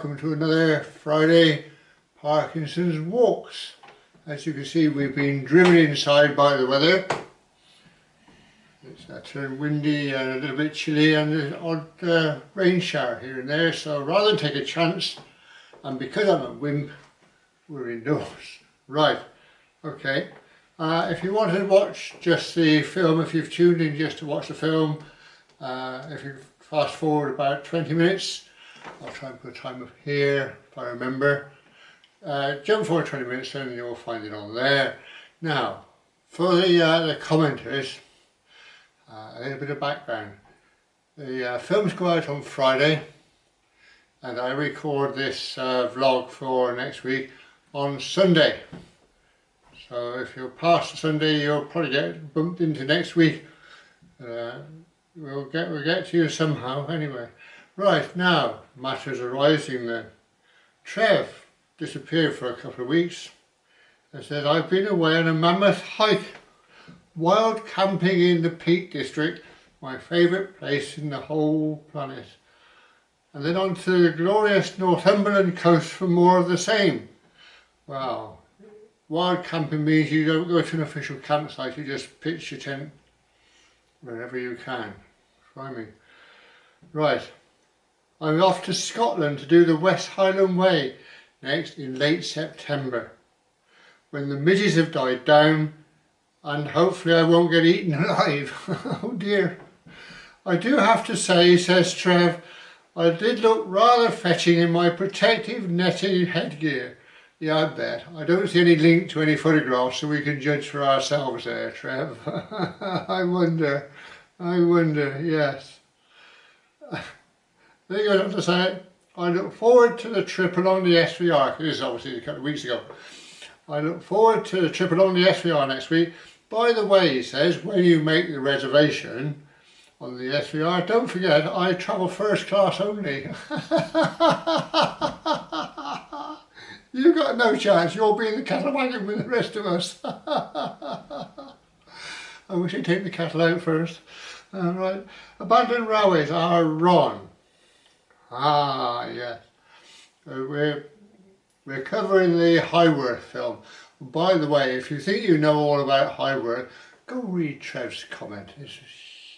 welcome to another Friday Parkinson's walks. As you can see, we've been driven inside by the weather. It's turned windy and a little bit chilly and an odd rain shower here and there, so rather than take a chance, and because I'm a wimp, we're indoors. Right, okay. If you want to watch just the film, if you've tuned in just to watch the film, if you fast forward about 20 minutes, I'll try and put a time up here if I remember. Jump forward 20 minutes and you'll find it on there. Now, for the commenters, a little bit of background. The films go out on Friday and I record this vlog for next week on Sunday. So if you're past Sunday, you'll probably get bumped into next week. We'll get to you somehow anyway. Right, now, matters arising then. Trev disappeared for a couple of weeks and said, I've been away on a mammoth hike, wild camping in the Peak District, my favourite place in the whole planet. And then on to the glorious Northumberland coast for more of the same. Wow, wild camping means you don't go to an official campsite, you just pitch your tent wherever you can. Try me. Right. I'm off to Scotland to do the West Highland Way next in late September, when the midges have died down and hopefully I won't get eaten alive. Oh dear. I do have to say, says Trev, I did look rather fetching in my protective netting headgear. Yeah, I bet. I don't see any link to any photographs so we can judge for ourselves there, Trev. I wonder, yes. There goes on to say, I look forward to the trip along the SVR. This is obviously a couple of weeks ago. I look forward to the trip along the SVR next week. By the way, he says, when you make the reservation on the SVR, don't forget I travel first class only. You've got no chance, you'll be in the cattle wagon with the rest of us. I wish I'd take the cattle out first. Right. Abandoned railways are wrong. Ah, yes. We're covering the Highworth film. By the way, if you think you know all about Highworth, go read Trev's comment. There's a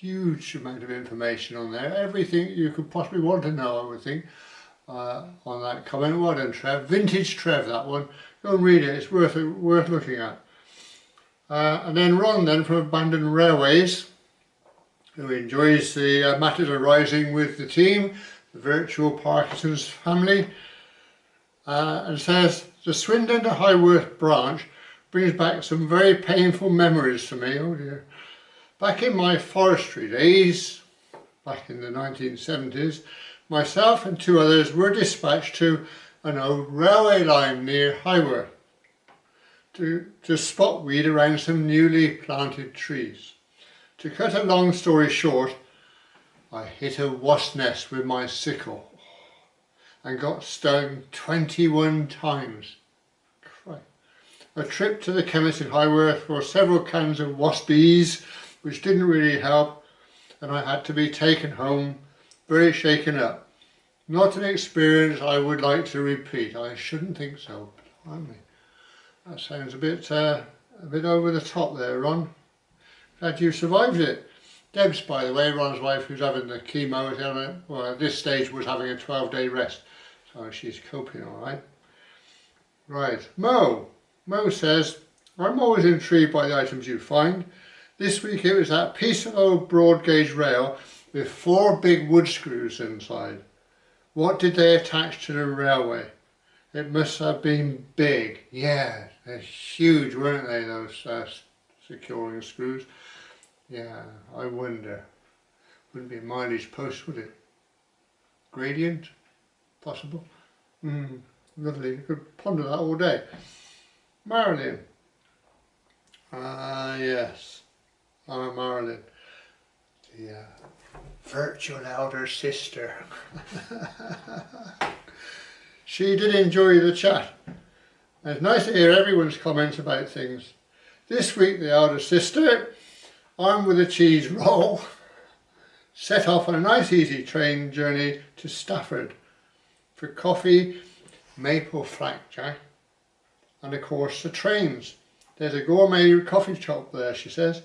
huge amount of information on there. Everything you could possibly want to know, I would think, on that comment. Well done, Trev. Vintage Trev, that one. Go and read it. It's worth looking at. And then Ron, then, from Abandoned Railways, who enjoys the matters arising with the team, the virtual Parkinson's family, and says, the Swindon to Highworth branch brings back some very painful memories for me, oh dear. Back in my forestry days, back in the 1970s, myself and two others were dispatched to an old railway line near Highworth to spot weed around some newly planted trees. To cut a long story short, I hit a wasp nest with my sickle and got stung 21 times. A trip to the chemist in Highworth for several cans of waspies, which didn't really help, and I had to be taken home very shaken up. Not an experience I would like to repeat. I shouldn't think so. Blimey. That sounds a bit over the top there, Ron. Glad you survived it. Debs, by the way, Ron's wife, who's having the chemo, well, at this stage was having a 12-day rest, so she's coping all right. Right, Mo says, I'm always intrigued by the items you find. This week it was that piece of old broad gauge rail with 4 big wood screws inside. What did they attach to the railway? It must have been big. Yeah, they're huge, weren't they, those securing screws? Yeah, I wonder. Wouldn't be a mileage post, would it? Gradient? Possible? Lovely. You could ponder that all day. Marilyn. Yes. Marilyn. The virtual elder sister. She did enjoy the chat. And it's nice to hear everyone's comments about things. This week the elder sister, armed with a cheese roll, set off on a nice easy train journey to Stafford for coffee, maple flapjack, and of course the trains. There's a gourmet coffee shop there, she says,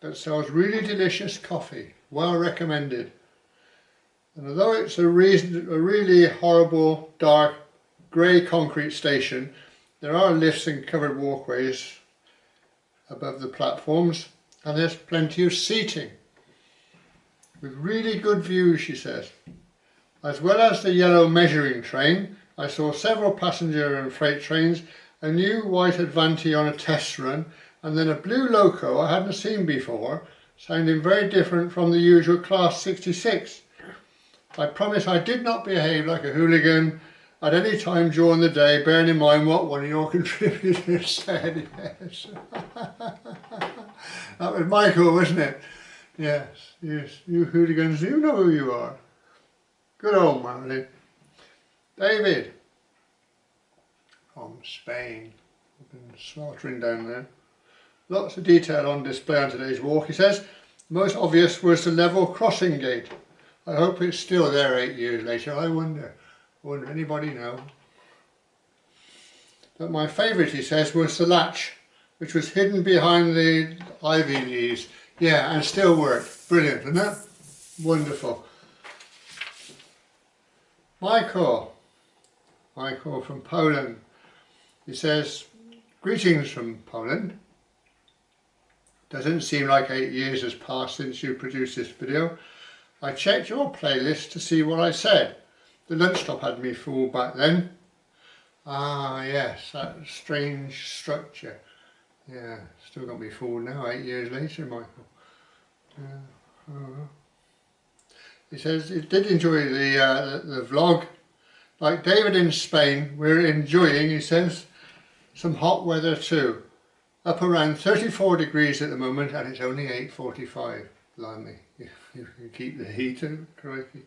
that sells really delicious coffee, well recommended. And although it's a really horrible, dark, grey concrete station, there are lifts and covered walkways above the platforms, and there's plenty of seating with really good views, she says. As well as the yellow measuring train, I saw several passenger and freight trains, a new white Advanti on a test run, and then a blue loco I hadn't seen before, sounding very different from the usual Class 66. I promise I did not behave like a hooligan at any time during the day, bearing in mind what one of your contributors said. Yes. That was Michael, wasn't it? Yes, yes, you hooligans, you know who you are. Good old Marilyn. David from Spain. I've been slaughtering down there. Lots of detail on display on today's walk, he says. Most obvious was the level crossing gate. I hope it's still there 8 years later. I wonder if anybody knows. But my favourite, he says, was the latch, which was hidden behind the ivy leaves. Yeah, and still worked. Brilliant, isn't it? Wonderful. Michael from Poland. He says, greetings from Poland. Doesn't seem like 8 years has passed since you produced this video. I checked your playlist to see what I said. The lunch stop had me fooled back then. Ah yes, that strange structure. Yeah, still got me fooled now 8 years later, Michael. He says he did enjoy the vlog. Like David in Spain, we're enjoying, he says, some hot weather too. Up around 34 degrees at the moment, and it's only 8:45. Blimey, you keep the heat out, crikey.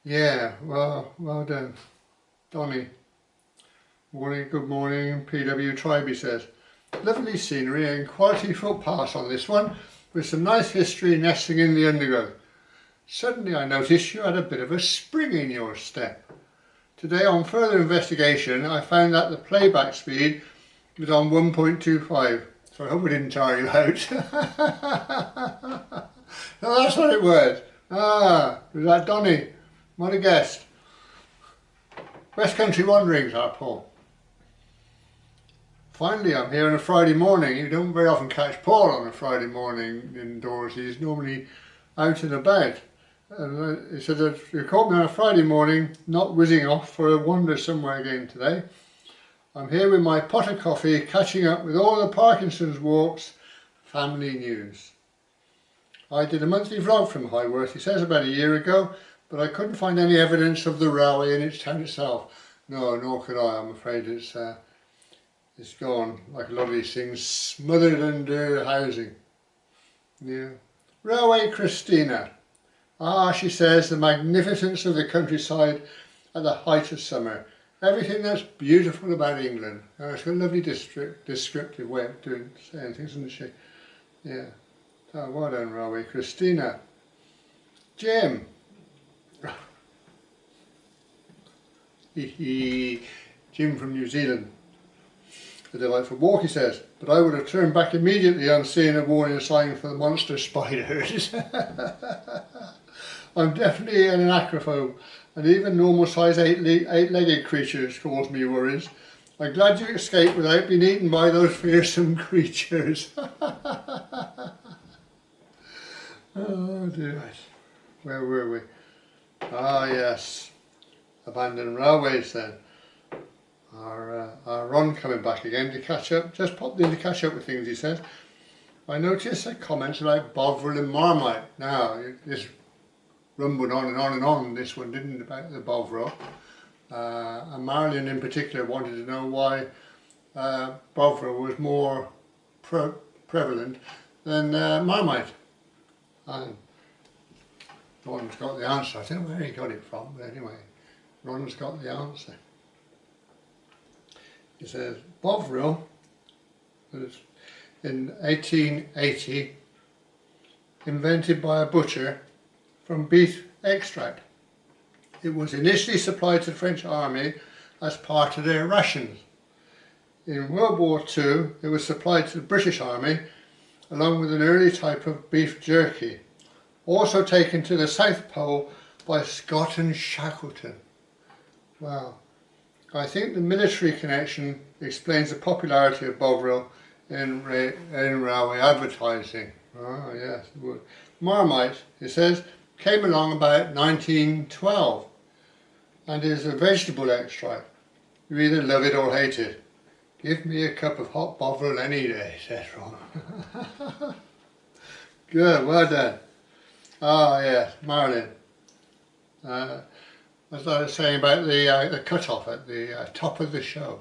Yeah, well done. Donny. Morning, good morning, PW Tribe, he says. Lovely scenery and quality footpaths on this one, with some nice history nesting in the undergrowth. Suddenly I noticed you had a bit of a spring in your step. Today, on further investigation, I found that the playback speed was on 1.25. So I hope it didn't tire you out. No, that's what it was. Ah, was that Donny? What a guest. West Country Wanderings, our Paul. Finally, I'm here on a Friday morning. You don't very often catch Paul on a Friday morning indoors. He's normally out and about. And he said that you caught me on a Friday morning, not whizzing off for a wander somewhere again today. I'm here with my pot of coffee, catching up with all the Parkinson's walks, family news. I did a monthly vlog from Highworth, he says, about a year ago, but I couldn't find any evidence of the railway in its town itself. No, nor could I. I'm afraid it's gone, like a lot of these things, smothered under housing. Yeah. Railway Christina. Ah, she says, the magnificence of the countryside at the height of summer. Everything that's beautiful about England. She's got a lovely descriptive way of saying things, isn't she? Yeah. Oh, well done, Railway Christina. Jim. Jim from New Zealand. A delightful walk, he says, but I would have turned back immediately on seeing a warning sign for the monster spiders. I'm definitely an acrophobe, and even normal size eight-legged creatures cause me worries. I'm glad you escaped without being eaten by those fearsome creatures. Oh dear. Right. Where were we? Ah yes, abandoned railways then. Our Ron coming back again to catch up. Just popped in to catch up with things, he says. I noticed a comment about Bovril and Marmite. Now, this rumbled on and on and on, this one didn't, about the Bovril. And Marilyn in particular wanted to know why Bovril was more prevalent than Marmite. And Ron's got the answer. I don't know where he got it from, but anyway, Ron's got the answer. He says, Bovril was in 1880 invented by a butcher from beef extract. It was initially supplied to the French Army as part of their rations. In World War II, it was supplied to the British Army along with an early type of beef jerky, also taken to the South Pole by Scott and Shackleton. Wow. I think the military connection explains the popularity of Bovril in railway advertising. Oh yes, it would. Marmite, it says, came along about 1912 and is a vegetable extract. You either love it or hate it. Give me a cup of hot Bovril any day, says Ron. Good, well done. Ah yes, Marilyn. As I was saying about the cut-off at the top of the show,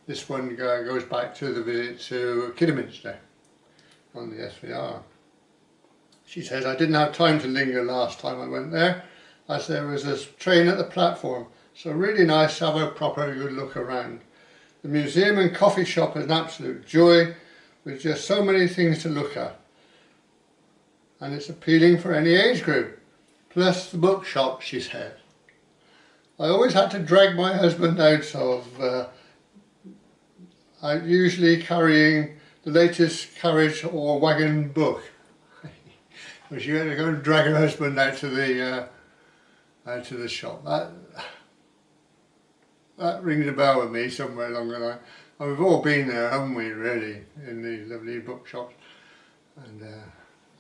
this one goes back to the visit to Kidderminster on the SVR. She says, I didn't have time to linger last time I went there, as there was a train at the platform, so really nice to have a proper good look around. The museum and coffee shop is an absolute joy, with just so many things to look at, and it's appealing for any age group. Plus the bookshop, she said. I always had to drag my husband out of, usually carrying the latest carriage or wagon book. But she had to go and drag her husband out to the shop. That rings a bell with me somewhere along the line. And we've all been there, haven't we, really, in these lovely bookshops. And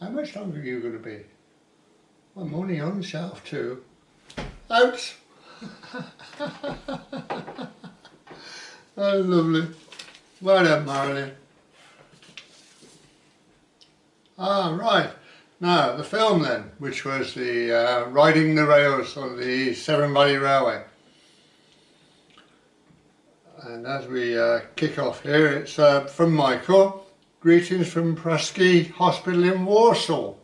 how much longer are you going to be? I'm only on shelf 2. Out! Oh, lovely. Well done, Marilyn. Ah, right. Now, the film then, which was the Riding the Rails on the Severn Valley Railway. And as we kick off here, it's from Michael. Greetings from Prusky Hospital in Warsaw.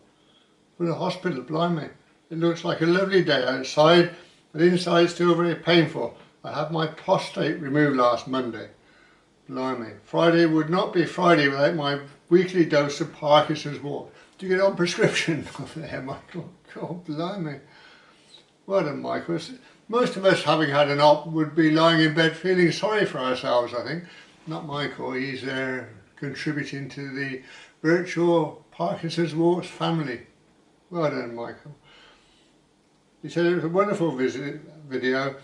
For the hospital, blimey. It looks like a lovely day outside, but inside still very painful. I had my prostate removed last Monday. Blimey. Friday would not be Friday without my weekly dose of Parkinson's walk. Do you get on prescription over there, Michael? God, blimey. Well done, Michael. Most of us, having had an op, would be lying in bed feeling sorry for ourselves, I think. Not Michael. He's contributing to the virtual Parkinson's walks family. Well done, Michael. He said it was a wonderful video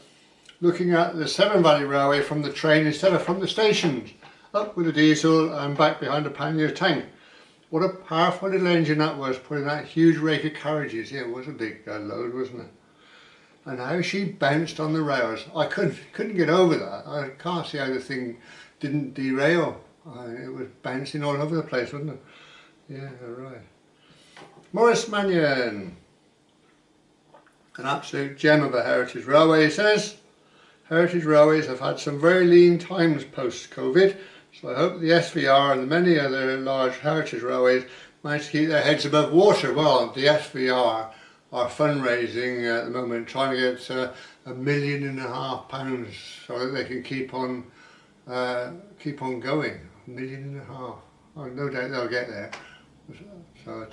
looking at the Severn Valley Railway from the train instead of from the stations, up with the diesel and back behind a pannier tank. What a powerful little engine that was, putting that huge rake of carriages. Yeah, it was a big load, wasn't it? And how she bounced on the rails. I couldn't get over that. I can't see how the thing didn't derail. It was bouncing all over the place, wasn't it? Yeah, right. Morris Mannion. An absolute gem of a heritage railway, he says. Heritage railways have had some very lean times post-COVID, so I hope the SVR and the many other large heritage railways manage to keep their heads above water. Well, the SVR are fundraising at the moment, trying to get £1.5 million so that they can keep on going. £1.5 million. Oh, no doubt they'll get there. So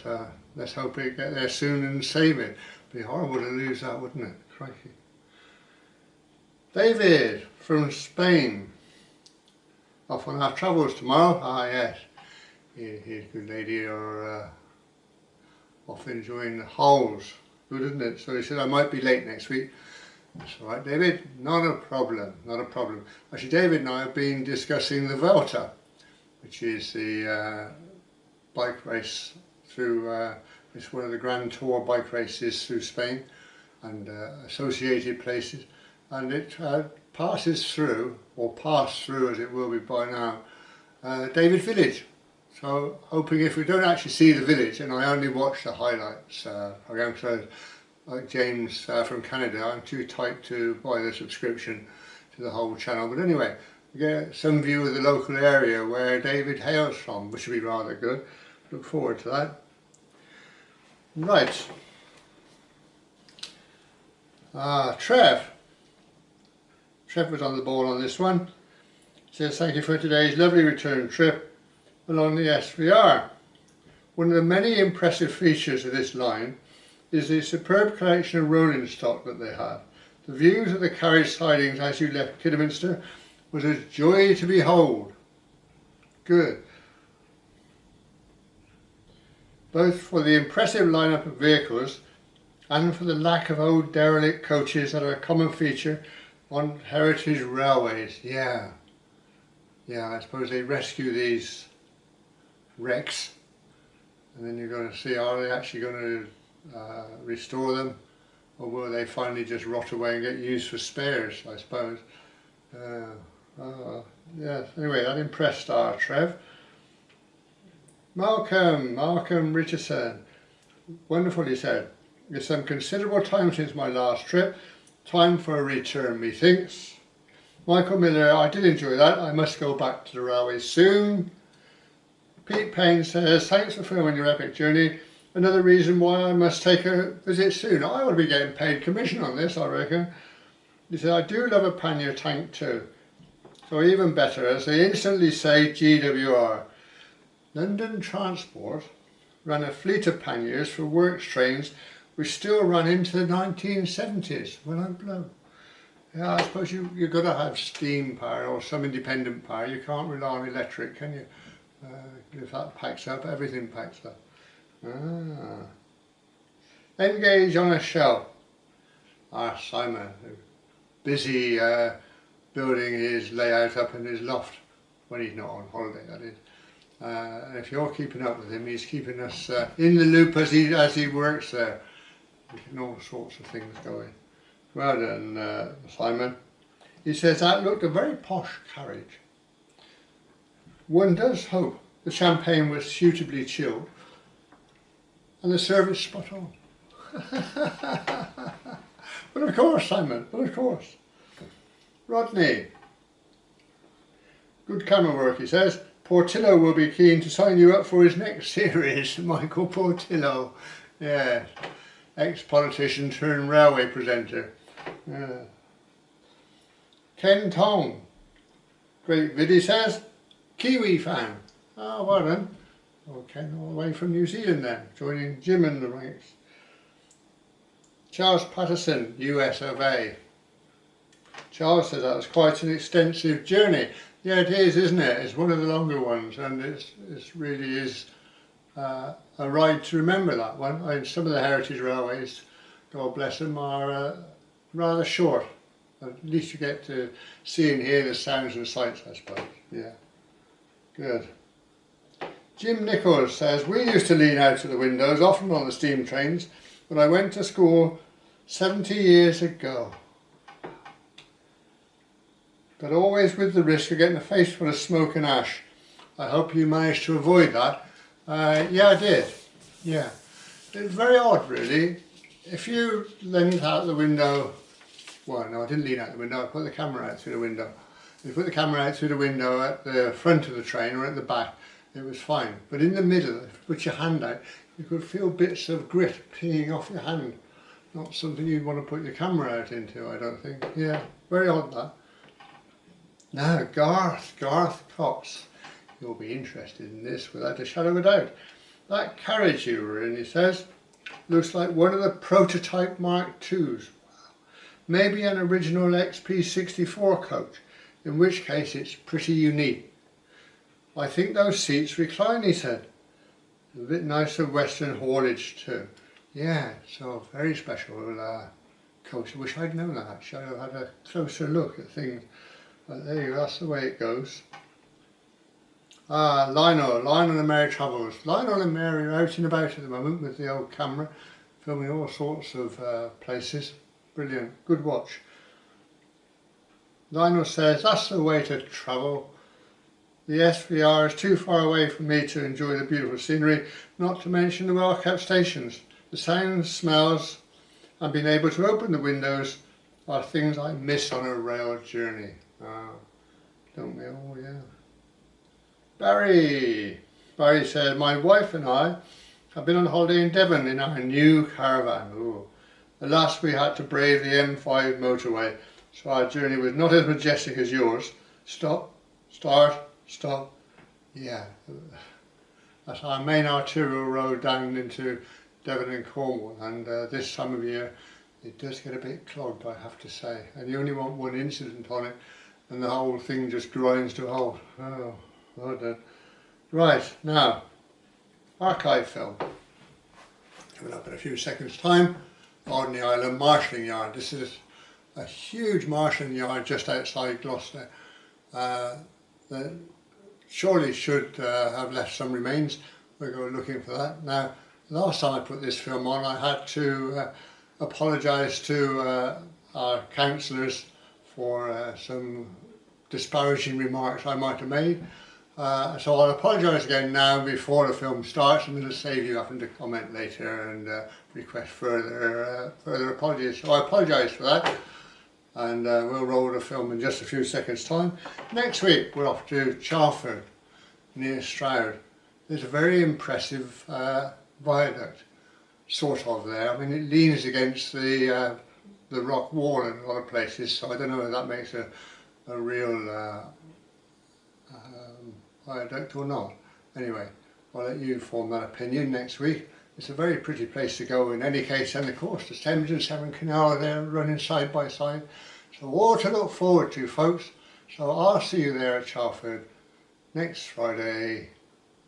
let's hope it get there soon and save it. It'd be horrible to lose that, wouldn't it? Crikey. David from Spain. Off on our travels tomorrow. Ah yes. He's a good lady, or off enjoying the holes. Good, isn't it? So he said I might be late next week. That's all right, David. Not a problem. Not a problem. Actually, David and I have been discussing the Vuelta, which is the bike race through. It's one of the Grand Tour bike races through Spain and associated places, and it passes through, or passed through as it will be by now, David Village. So hoping, if we don't actually see the village, and I only watch the highlights program, so like James from Canada, I'm too tight to buy the subscription to the whole channel. But anyway, we get some view of the local area where David hails from, which will be rather good. Look forward to that. Right. Trev was on the ball on this one. Says thank you for today's lovely return trip along the SVR. One of the many impressive features of this line is the superb collection of rolling stock that they have. The views of the carriage sidings as you left Kidderminster was a joy to behold. Good. Both for the impressive lineup of vehicles and for the lack of old derelict coaches that are a common feature on heritage railways. Yeah, I suppose they rescue these wrecks, and then you're going to see, are they actually going to restore them, or will they finally just rot away and get used for spares, I suppose. Yeah, anyway, that impressed our Trev. Malcolm Richardson, wonderful, he said. It's some considerable time since my last trip. Time for a return, methinks. Michael Miller, I did enjoy that. I must go back to the railway soon. Pete Payne says, thanks for filming your epic journey. Another reason why I must take a visit soon. I ought to be getting paid commission on this, I reckon. He said, I do love a pannier tank too. So even better, as they instantly say, GWR. London Transport ran a fleet of panniers for works trains which still run into the 1970s. Well, I'm blown. Yeah, I suppose you've got to have steam power or some independent power. You can't rely on electric, can you? If that packs up, everything packs up. Engage on a shelf. Simon, busy building his layout up in his loft when he's not on holiday, that is. And if you're keeping up with him, he's keeping us in the loop as he works there. Getting all sorts of things going. Well done, Simon. He says that looked a very posh carriage. One does hope the champagne was suitably chilled and the service spot on. But of course, Simon, but of course. Rodney. Good camera work, he says. Portillo will be keen to sign you up for his next series. Michael Portillo. Yeah. Ex-politician turned railway presenter. Yeah. Ken Tong. Great vid, he says. Kiwi fan. Ah, well done. Oh, Ken all the way from New Zealand then, joining Jim in the ranks. Charles Patterson, US of A. Charles says that was quite an extensive journey. Yeah, it is, isn't it? It's one of the longer ones, and it really is a ride to remember, that one. I mean, some of the heritage railways, God bless them, are rather short. At least you get to see and hear the sounds and sights, I suppose. Yeah, good. Jim Nichols says, we used to lean out of the windows, often on the steam trains, when I went to school 70 years ago. But always with the risk of getting a face full of smoke and ash. I hope you managed to avoid that. Yeah, I did. Yeah. It's very odd, really. If you leaned out the window, well, no, I didn't lean out the window, I put the camera out through the window. If you put the camera out through the window at the front of the train or at the back, it was fine. But in the middle, if you put your hand out, you could feel bits of grit peeing off your hand. Not something you'd want to put your camera out into, I don't think. Yeah, very odd, that. Now, Garth Cox, you'll be interested in this without a shadow of a doubt. That carriage you were in, he says, looks like one of the prototype Mark IIs. Maybe an original XP64 coach, in which case it's pretty unique. I think those seats recline, he said. A bit nicer Western haulage too. Yeah, so very special coach. I wish I'd known that, actually. I'd have had a closer look at things. But there you go, that's the way it goes. Lionel and Mary Travels. Lionel and Mary are out and about at the moment with the old camera, filming all sorts of places. Brilliant, good watch. Lionel says, that's the way to travel. The SVR is too far away for me to enjoy the beautiful scenery, not to mention the well-kept stations. The sounds, smells, and being able to open the windows are things I miss on a rail journey. Don't we all, yeah. Barry said, my wife and I have been on holiday in Devon in our new caravan. Ooh. Alas, we had to brave the M5 motorway, so our journey was not as majestic as yours. Stop, start, stop. Yeah, that's our main arterial road down into Devon and Cornwall, and this time of year it does get a bit clogged, I have to say, and you only want one incident on it and the whole thing just grinds to a halt. Oh, well done. Right, now, archive film. Coming up in a few seconds' time, Alney Island Marshalling Yard. This is a huge marshalling yard just outside Gloucester. That surely should have left some remains. We're going looking for that. Now, last time I put this film on, I had to apologise to our councillors for some disparaging remarks I might have made. So I'll apologise again now before the film starts, and it'll save you having to comment later and request further apologies. So I apologise for that, and we'll roll the film in just a few seconds' time. Next week we're off to Chalford, near Stroud. There's a very impressive viaduct, sort of there. I mean, it leans against the rock wall in a lot of places, so I don't know if that makes a real viaduct or not. Anyway, I'll let you form that opinion next week. It's a very pretty place to go in any case, and of course the Thames and Severn Canal are there running side by side. So all to look forward to, folks. So I'll see you there at Chalford next Friday.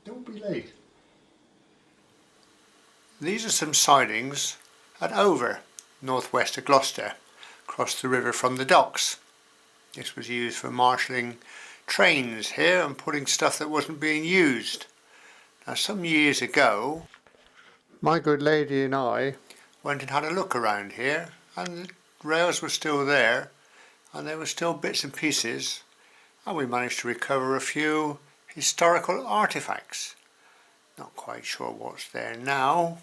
Don't be late. These are some sidings at Over, northwest of Gloucester, across the river from the docks. This was used for marshalling trains here and putting stuff that wasn't being used. Now, some years ago, my good lady and I went and had a look around here, and the rails were still there and there were still bits and pieces, and we managed to recover a few historical artefacts. Not quite sure what's there now.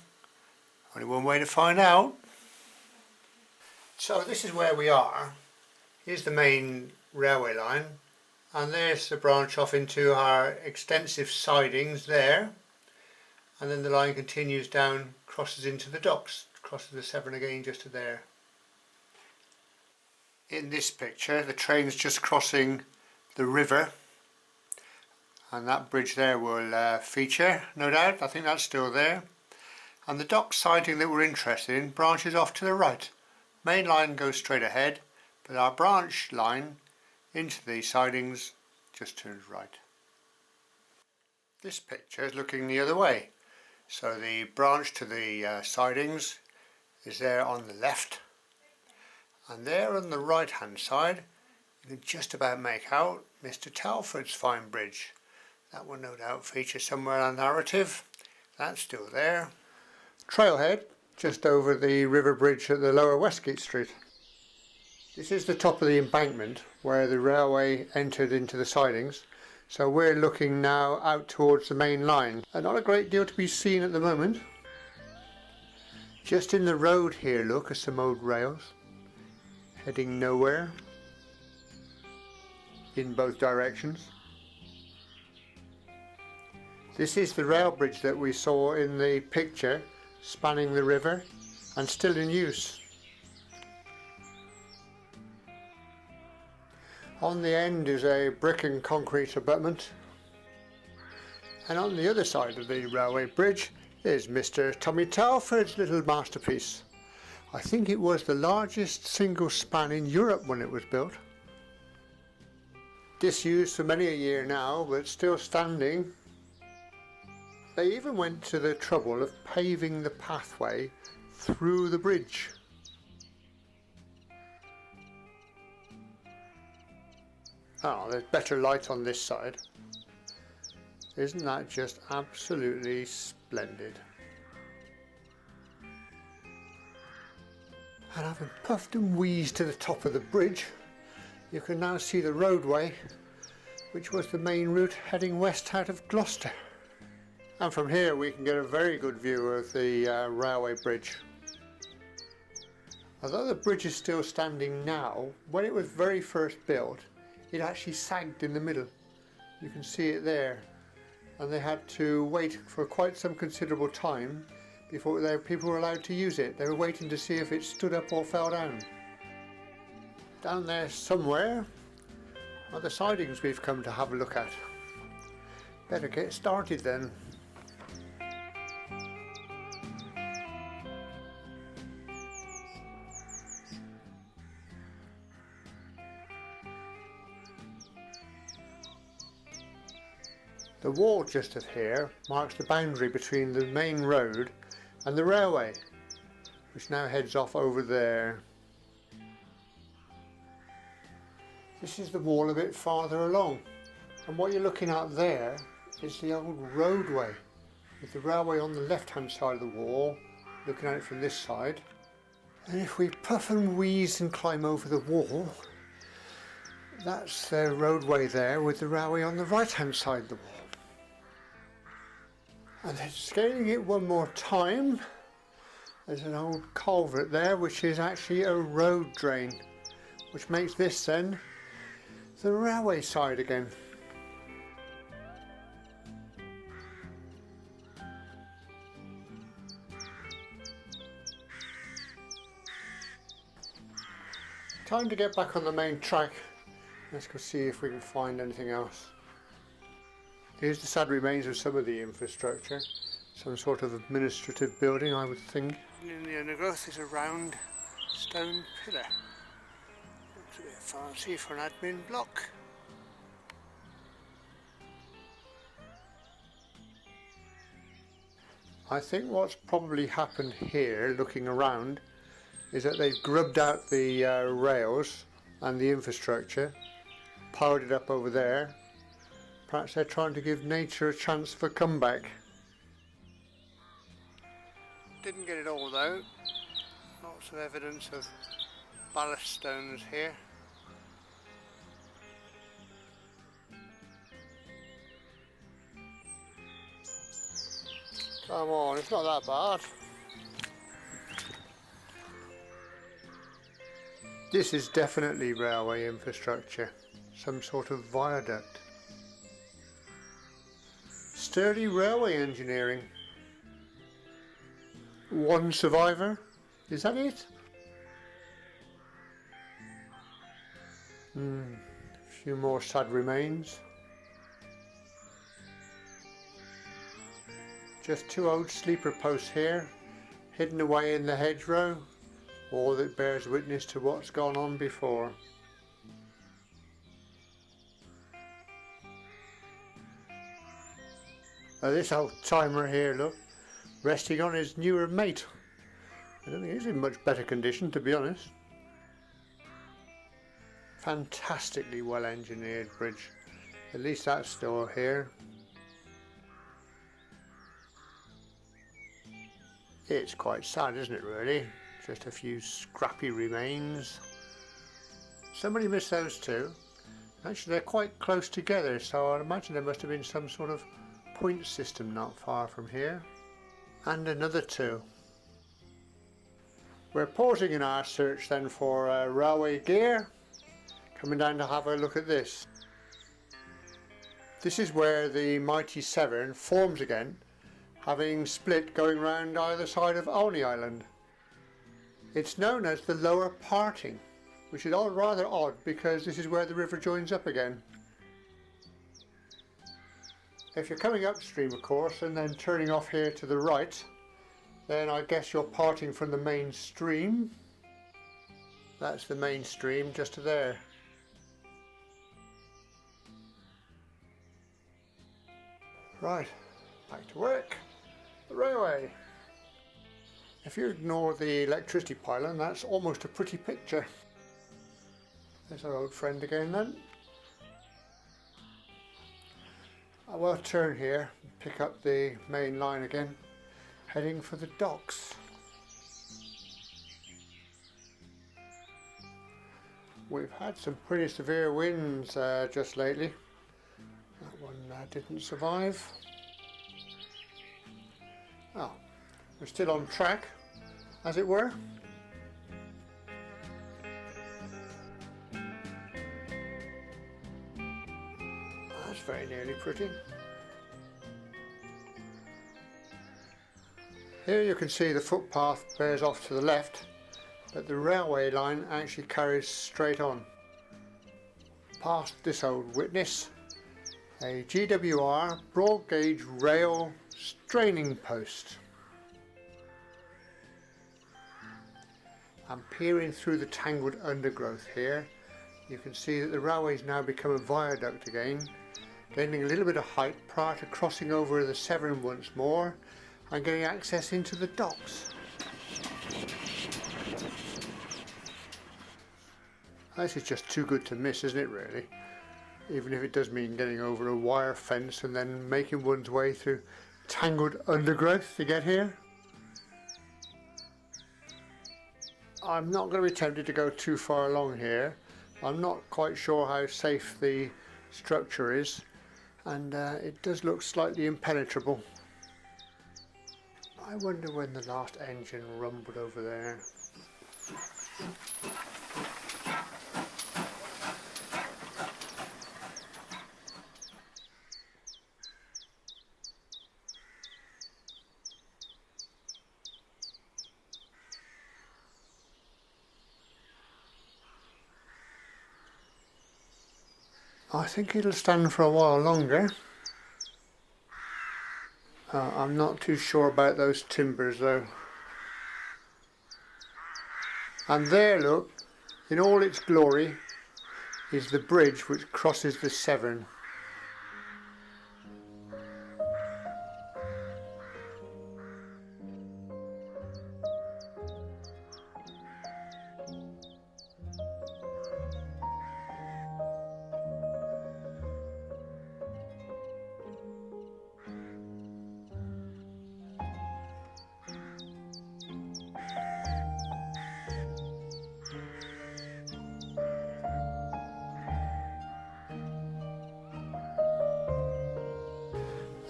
Only one way to find out. So this is where we are. Here's the main railway line, and there's the branch off into our extensive sidings there, and then the line continues down, crosses into the docks, crosses the Severn again just to there. In this picture the train's just crossing the river, and that bridge there will feature, no doubt. I think that's still there. And the dock siding that we're interested in branches off to the right. Main line goes straight ahead, but our branch line into these sidings just turns right. This picture is looking the other way, so the branch to the sidings is there on the left, and there on the right hand side you can just about make out Mr. Telford's fine bridge. That will no doubt feature somewhere in the narrative. That's still there. Trailhead just over the river bridge at the Lower Westgate Street. This is the top of the embankment where the railway entered into the sidings, so we're looking now out towards the main line, and not a great deal to be seen at the moment. Just in the road here, look, are some old rails heading nowhere in both directions. This is the rail bridge that we saw in the picture, spanning the river and still in use. On the end is a brick and concrete abutment, and on the other side of the railway bridge is Mr. Tommy Telford's little masterpiece. I think it was the largest single span in Europe when it was built. Disused for many a year now, but still standing. They even went to the trouble of paving the pathway through the bridge. Oh, there's better light on this side. Isn't that just absolutely splendid? And having puffed and wheezed to the top of the bridge, you can now see the roadway, which was the main route heading west out of Gloucester. And from here we can get a very good view of the railway bridge. Although the bridge is still standing now, when it was very first built, it actually sagged in the middle. You can see it there, and they had to wait for quite some considerable time before people were allowed to use it. They were waiting to see if it stood up or fell down. Down there somewhere are the sidings we've come to have a look at. Better get started then. The wall just of here marks the boundary between the main road and the railway, which now heads off over there. This is the wall a bit farther along, and what you're looking at there is the old roadway, with the railway on the left hand side of the wall, looking at it from this side. And if we puff and wheeze and climb over the wall, that's the roadway there with the railway on the right hand side of the wall. And then scaling it one more time, there's an old culvert there which is actually a road drain, which makes this then the railway side again. Time to get back on the main track. Let's go see if we can find anything else. Here's the sad remains of some of the infrastructure. Some sort of administrative building, I would think. In the undergrowth is a round stone pillar. Looks a bit fancy for an admin block. I think what's probably happened here, looking around, is that they've grubbed out the rails and the infrastructure, piled it up over there. Perhaps they're trying to give nature a chance for comeback. Didn't get it all though. Lots of evidence of ballast stones here. Come on, it's not that bad. This is definitely railway infrastructure, some sort of viaduct. Sturdy railway engineering. One survivor? Is that it? A few more sad remains. Just two old sleeper posts here, hidden away in the hedgerow. All that bears witness to what's gone on before. This old timer here, look, resting on his newer mate. I don't think he's in much better condition, to be honest. Fantastically well engineered bridge. At least that's still here. It's quite sad, isn't it, really? Just a few scrappy remains. Somebody missed those two. Actually, they're quite close together, so I imagine there must have been some sort of point system not far from here. And another two. We're pausing in our search then for railway gear. Coming down to have a look at this. This is where the mighty Severn forms again, having split going round either side of Alney Island. It's known as the lower parting, which is rather odd because this is where the river joins up again. If you're coming upstream, of course, and then turning off here to the right, then I guess you're parting from the main stream. That's the main stream just to there. Right, back to work. The railway. If you ignore the electricity pylon, that's almost a pretty picture. There's our old friend again then. I will turn here and pick up the main line again, heading for the docks. We've had some pretty severe winds just lately. That one didn't survive. Oh, we're still on track, as it were. That's very nearly pretty. Here you can see the footpath bears off to the left, but the railway line actually carries straight on. Past this old witness, a GWR broad gauge rail straining post. I'm peering through the tangled undergrowth here. You can see that the railway's now become a viaduct again, gaining a little bit of height prior to crossing over the Severn once more and getting access into the docks. This is just too good to miss, isn't it, really? Even if it does mean getting over a wire fence and then making one's way through tangled undergrowth to get here. I'm not going to be tempted to go too far along here. I'm not quite sure how safe the structure is, and it does look slightly impenetrable. I wonder when the last engine rumbled over there. I think it'll stand for a while longer. I'm not too sure about those timbers though. And there, look, in all its glory is the bridge which crosses the Severn.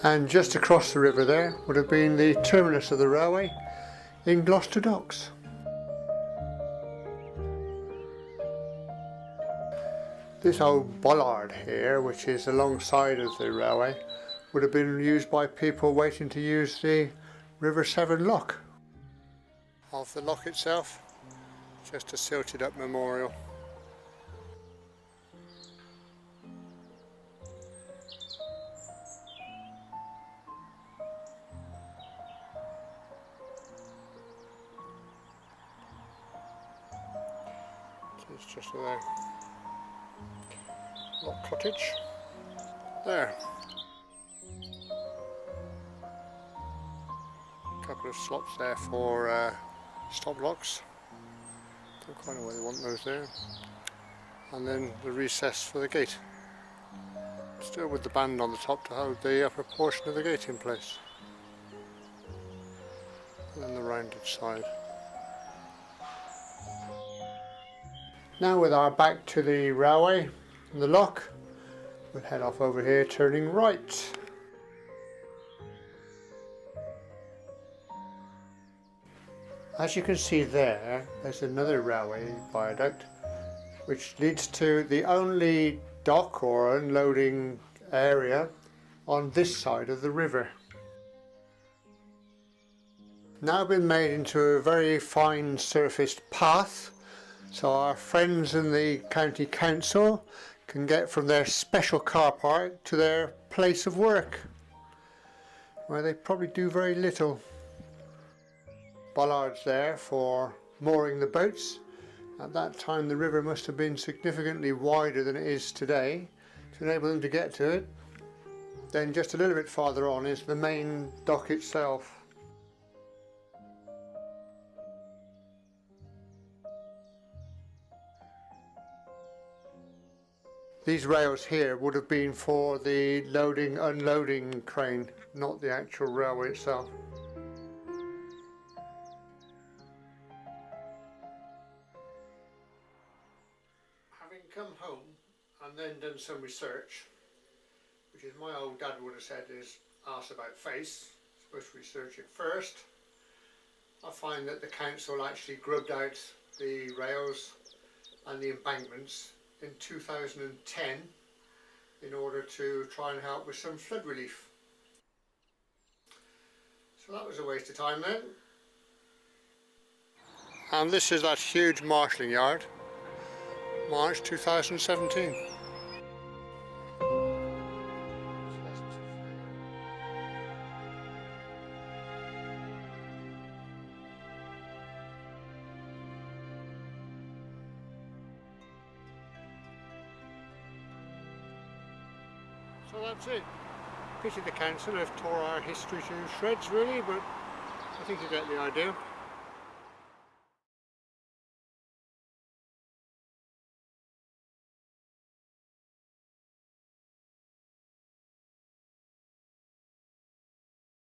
And just across the river there would have been the terminus of the railway in Gloucester Docks. This old bollard here, which is alongside of the railway, would have been used by people waiting to use the River Severn lock. Of the lock itself, just a silted up memorial. It's just a lock cottage. There. A couple of slots there for stop locks. Don't quite know why they want those there. And then the recess for the gate. Still with the band on the top to hold the upper portion of the gate in place. And then the rounded side. Now with our back to the railway and the lock, we'll head off over here turning right. As you can see there's another railway viaduct which leads to the only dock or unloading area on this side of the river. Now been made into a very fine surfaced path, so our friends in the county council can get from their special car park to their place of work, where they probably do very little. Bollards there for mooring the boats. At that time the river must have been significantly wider than it is today to enable them to get to it. Then just a little bit farther on is the main dock itself. These rails here would have been for the loading unloading crane, not the actual railway itself. Having come home and then done some research, which is my old dad would have said is ask about face, supposed to research it first, I find that the council actually grubbed out the rails and the embankments in 2010 in order to try and help with some flood relief. So that was a waste of time then. And this is that huge marshalling yard, March 2017. So that's it. Pity the council have tore our history to shreds really, but I think you get the idea.